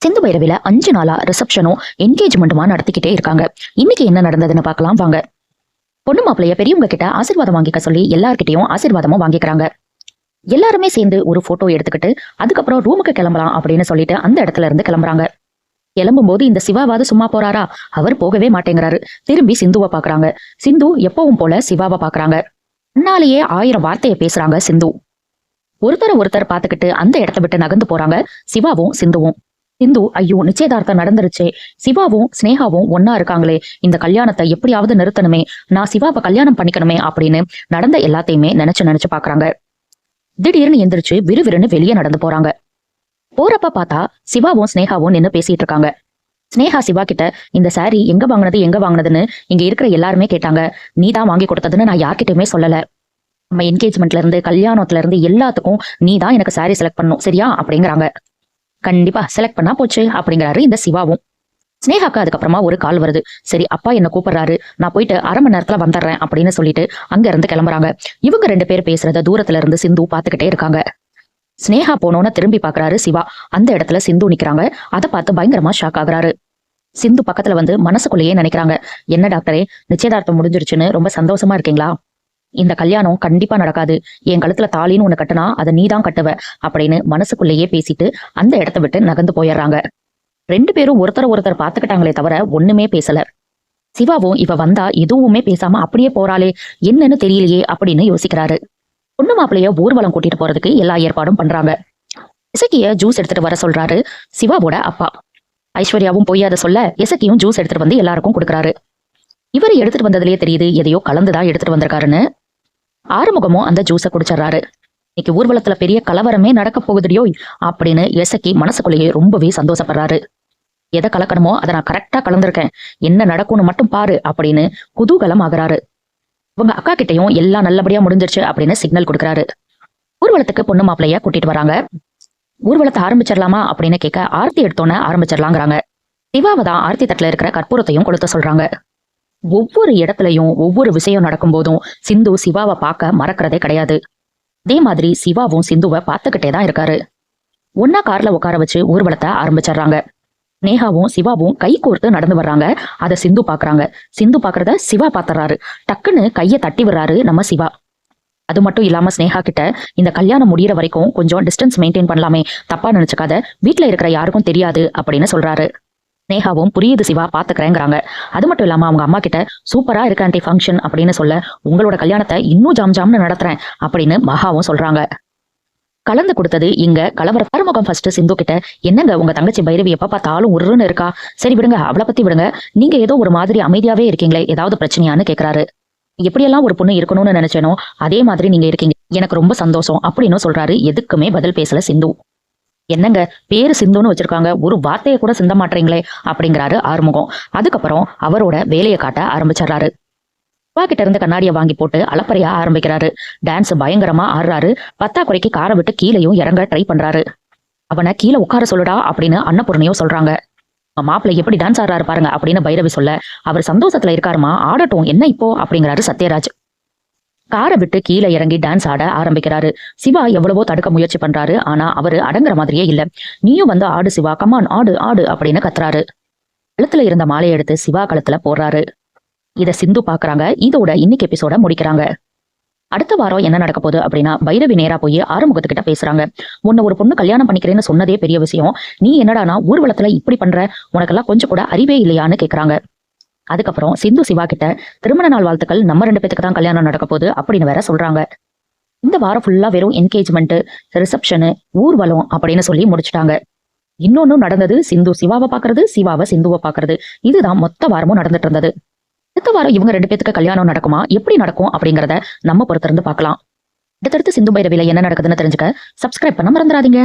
சிந்து பைரவில 5 நாளா ரிசப்ஷனும் என்கேஜ்மெண்ட்டுமா நடத்திக்கிட்டே இருக்காங்க. இன்னைக்கு என்ன நடந்ததுன்னு பார்க்கலாம் வாங்க. பொண்ணு மாப்பிளைய பெரியவங்க கிட்ட ஆசீர்வாதம் வாங்கிக்க சொல்லி எல்லார்கிட்டயும் ஆசீர்வாதமும் வாங்கிக்கிறாங்க. எல்லாருமே சேர்ந்து ஒரு போட்டோ எடுத்துக்கிட்டு அதுக்கப்புறம் ரூமுக்கு கிளம்பலாம் அப்படின்னு சொல்லிட்டு அந்த இடத்துல இருந்து கிளம்புறாங்க. கிளம்பும் போது இந்த சிவாவாவது சும்மா போறாரா? அவர் போகவே மாட்டேங்கிறாரு. திரும்பி சிந்துவை பாக்குறாங்க. சிந்து எப்பவும் போல சிவாவை பாக்குறாங்க. முன்னாலேயே 1000 வார்த்தையை பேசுறாங்க சிந்து. ஒருத்தர் பாத்துக்கிட்டு அந்த இடத்த விட்டு நகர்ந்து போறாங்க சிவாவும் சிந்துவும். சிந்து ஐயோ நிச்சயதார்த்தம் நடந்துருச்சே, சிவாவும் ஸ்னேகாவும் ஒன்னா இருக்காங்களே, இந்த கல்யாணத்தை எப்படியாவது நிறுத்தணுமே, நான் சிவாவை கல்யாணம் பண்ணிக்கணுமே அப்படின்னு நடந்த எல்லாத்தையுமே நினைச்சு பாக்குறாங்க. திடீர்னு எந்திரிச்சு விறுவிறுன்னு வெளியே நடந்து போறாங்க. போறப்ப பார்த்தா சிவாவும் ஸ்னேகாவும் நின்னு பேசிட்டு இருக்காங்க. ஸ்னேகா சிவா கிட்ட இந்த சாரி எங்க வாங்கினதுன்னு இங்க இருக்கிற எல்லாருமே கேட்டாங்க. நீ தான் வாங்கி கொடுத்ததுன்னு நான் யார்கிட்டயுமே சொல்லல. நம்ம என்கேஜ்மெண்ட்ல இருந்து கல்யாணத்துல இருந்து எல்லாத்துக்கும் நீ தான் எனக்கு சாரி செலக்ட் பண்ணும் சரியா அப்படிங்கிறாங்க. கண்டிப்பா செலக்ட் பண்ணா போச்சு அப்படிங்கிறாரு இந்த சிவாவும். ஸ்னேகாக்கு அதுக்கப்புறமா ஒரு கால் வருது. சரி அப்பா என்ன கூப்பிடுறாரு, நான் போயிட்டு 1/2 மணி நேரத்துல வந்துடுறேன் அப்படின்னு சொல்லிட்டு அங்க இருந்து கிளம்புறாங்க. இவங்க 2 பேர் பேசுறத தூரத்துல இருந்து சிந்து பாத்துக்கிட்டே இருக்காங்க. ஸ்னேகா போனோன்னு திரும்பி பாக்குறாரு சிவா. அந்த இடத்துல சிந்து நிக்கிறாங்க. அதை பார்த்து பயங்கரமா ஷாக் ஆகுறாரு. சிந்து பக்கத்துல வந்து மனசுக்குள்ளேயே நினைக்கிறாங்க, என்ன டாக்டரே நிச்சயதார்த்தம் முடிஞ்சிருச்சுன்னு ரொம்ப சந்தோஷமா இருக்கீங்களா? இந்த கல்யாணம் கண்டிப்பா நடக்காது. என் கழுத்துல தாலின்னு ஒண்ணு கட்டுனா அதை நீதான் கட்டுவ அப்படின்னு மனசுக்குள்ளேயே பேசிட்டு அந்த இடத்த விட்டு நகர்ந்து போயிடுறாங்க. 2 பேரும் ஒருத்தர் பாத்துக்கிட்டாங்களே தவிர ஒண்ணுமே பேசல. சிவாவும் இவ வந்தா எதுவுமே பேசாம அப்படியே போறாளே, என்னன்னு தெரியலையே அப்படின்னு யோசிக்கிறாரு. பொண்ணு மாப்பிளைய ஊர்வலம் கூட்டிட்டு போறதுக்கு எல்லா ஏற்பாடும் பண்றாங்க. இசக்கிய ஜூஸ் எடுத்துட்டு வர சொல்றாரு சிவாவோட அப்பா. ஐஸ்வர்யாவும் போய் அதை சொல்ல இசக்கியும் ஜூஸ் எடுத்துட்டு வந்து எல்லாருக்கும் கொடுக்குறாரு. இவர் எடுத்துட்டு வந்ததுலயே தெரியுது எதையோ கலந்துதான் எடுத்துட்டு வந்திருக்காருன்னு. ஆறுமுகமும் அந்த ஜூஸை குடிச்சிடறாரு. இன்னைக்கு ஊர்வலத்துல பெரிய கலவரமே நடக்க போகுதுடியோ அப்படின்னு இசக்கி மனசுக்குள்ளேயே ரொம்பவே சந்தோஷப்படுறாரு. எதை கலக்கணுமோ அதை நான் கரெக்டா கலந்துருக்கேன், என்ன நடக்கும்னு மட்டும் பாரு அப்படின்னு குதூகலம் ஆகுறாரு. உங்க அக்கா கிட்டையும் எல்லாம் நல்லபடியா முடிஞ்சிருச்சு அப்படின்னு சிக்னல் கொடுக்குறாரு. ஊர்வலத்துக்கு பொண்ணு மாப்பிளைய கூட்டிட்டு வராங்க. ஊர்வலத்தை ஆரம்பிச்சிடலாமா அப்படின்னு கேட்க ஆர்த்தி எடுத்தோன்னே ஆரம்பிச்சிடலாங்கிறாங்க. சிவாவதான் ஆர்த்தி தட்டுல இருக்கிற கற்பூரத்தையும் கொளுத்த சொல்றாங்க. ஒவ்வொரு இடத்துலயும் ஒவ்வொரு விஷயம் நடக்கும் போதும் சிந்து சிவாவை பார்க்க மறக்கிறதே கிடையாது. அதே மாதிரி சிவாவும் சிந்துவை பார்த்துக்கிட்டே தான் இருக்காரு. ஒன்னா கார்ல உட்கார வச்சு ஊர்வலத்தை ஆரம்பிச்சிடுறாங்க. நேகாவும் சிவாவும் கை கோர்த்து நடந்து வர்றாங்க. அதை சிந்து பாக்குறாங்க. சிந்து பாக்குறத சிவா பாத்துறாரு. டக்குன்னு கைய தட்டி விடுறாரு நம்ம சிவா. அது மட்டும் இல்லாம ஸ்னேகா கிட்ட இந்த கல்யாணம் முடியற வரைக்கும் கொஞ்சம் டிஸ்டன்ஸ் மெயின்டைன் பண்ணலாமே, தப்பா நினைச்சுக்காத, வீட்டுல இருக்கிற யாருக்கும் தெரியாது அப்படின்னு சொல்றாரு. ஸ்னேகாவும் புரியுது சிவா பாத்துக்கிறேங்கிறாங்க. அது மட்டும் இல்லாம அவங்க அம்மா கிட்ட சூப்பரா இருக்கு ஆண்டி ஃபங்க்ஷன் அப்படின்னு சொல்ல, உங்களோட கல்யாணத்தை இன்னும் ஜாம்னு நடத்துறேன் அப்படின்னு மகாவும் சொல்றாங்க. கலந்து கொடுத்தது இங்க கலவர. ஆறுமுகம் ஃபர்ஸ்ட் சிந்து கிட்ட, என்னங்க உங்க தங்கச்சி பைரவி எப்ப பார்த்தாலும் உருன்னு இருக்கா, சரி விடுங்க அவளை பத்தி விடுங்க, நீங்க ஏதோ ஒரு மாதிரி அமைதியாவே இருக்கீங்களே, ஏதாவது பிரச்சனையான்னு கேக்குறாரு. எப்படியெல்லாம் ஒரு பொண்ணு இருக்கணும்னு நினைச்சேனோ அதே மாதிரி நீங்க இருக்கீங்க, எனக்கு ரொம்ப சந்தோஷம் அப்படின்னு சொல்றாரு. எதுக்குமே பதில் பேசல சிந்து. என்னங்க பேரு சிந்துன்னு வச்சிருக்காங்க, ஒரு வார்த்தையை கூட சிந்த மாட்டீங்களே அப்படிங்கிறாரு ஆறுமுகம். அதுக்கப்புறம் அவரோட வேலையை காட்ட ஆரம்பிச்சிடுறாரு. அப்பா கிட்ட இருந்து கண்ணாடியை வாங்கி போட்டு அலப்பறையா ஆரம்பிக்கிறாரு. டான்ஸ் பயங்கரமா ஆடுறாரு. பத்தாக்குறைக்கு காரை விட்டு கீழையும் இறங்க ட்ரை பண்றாரு. அவனை கீழே உட்கார சொல்லுடா அப்படின்னு அன்னபூர்ணியும் சொல்றாங்க. மாப்பிள்ளை எப்படி டான்ஸ் ஆடுறாரு பாருங்க அப்படின்னு பைரவி சொல்ல, அவர் சந்தோஷத்துல இருக்காருமா, ஆடட்டும் என்ன இப்போ அப்படிங்கிறாரு சத்யராஜ். காரை விட்டு கீழே இறங்கி டான்ஸ் ஆட ஆரம்பிக்கிறாரு. சிவா எவ்வளவோ தடுக்க முயற்சி பண்றாரு. ஆனா அவரு அடங்குற மாதிரியே இல்ல. நீயும் வந்து ஆடு சிவா, கமான் ஆடு ஆடு அப்படின்னு கத்துறாரு. கழுத்துல இருந்த மாலையை எடுத்து சிவா கழுத்துல போடுறாரு. இத சிந்து பாக்குறாங்க. இதோட இன்னைக்கு எபிசோட முடிக்கிறாங்க. அடுத்த வாரம் என்ன நடக்க போகுது அப்படின்னா, பைரவி நேரா போய் ஆறுமுகத்துக்கிட்ட பேசுறாங்க. உன்னை ஒரு பொண்ணு கல்யாணம் பண்ணிக்கிறேன்னு சொன்னதே பெரிய விஷயம், நீ என்னடானா ஊர்வலத்துல இப்படி பண்ற, உனக்கெல்லாம் கொஞ்சம் கூட அறிவே இல்லையான்னு கேக்குறாங்க. அதுக்கப்புறம் சிந்து சிவா கிட்ட திருமண நாள் வாழ்த்துக்கள், நம்ம 2 பேத்துக்கு தான் கல்யாணம் நடக்க போகுது அப்படின்னு வேற சொல்றாங்க. இந்த வாரம் ஃபுல்லா வெறும் என்கேஜ்மெண்ட், ரிசப்ஷனு, ஊர்வலம் அப்படின்னு சொல்லி முடிச்சுட்டாங்க. இன்னொன்னும் நடந்தது, சிந்து சிவாவை பாக்குறது, சிவாவை சிந்துவை பாக்குறது. இதுதான் மொத்த வாரமும் நடந்துட்டு இருந்தது. அடுத்த வாரம் இவங்க 2 பேத்துக்கு கல்யாணம் நடக்குமா, எப்படி நடக்கும் அப்படிங்கறத நம்ம பொறுத்திருந்து பார்க்கலாம். அடுத்தடுத்து சிந்து பைரவில என்ன நடக்குதுன்னு தெரிஞ்சுக்க சப்ஸ்கிரைப் பண்ண மறந்துடாதீங்க.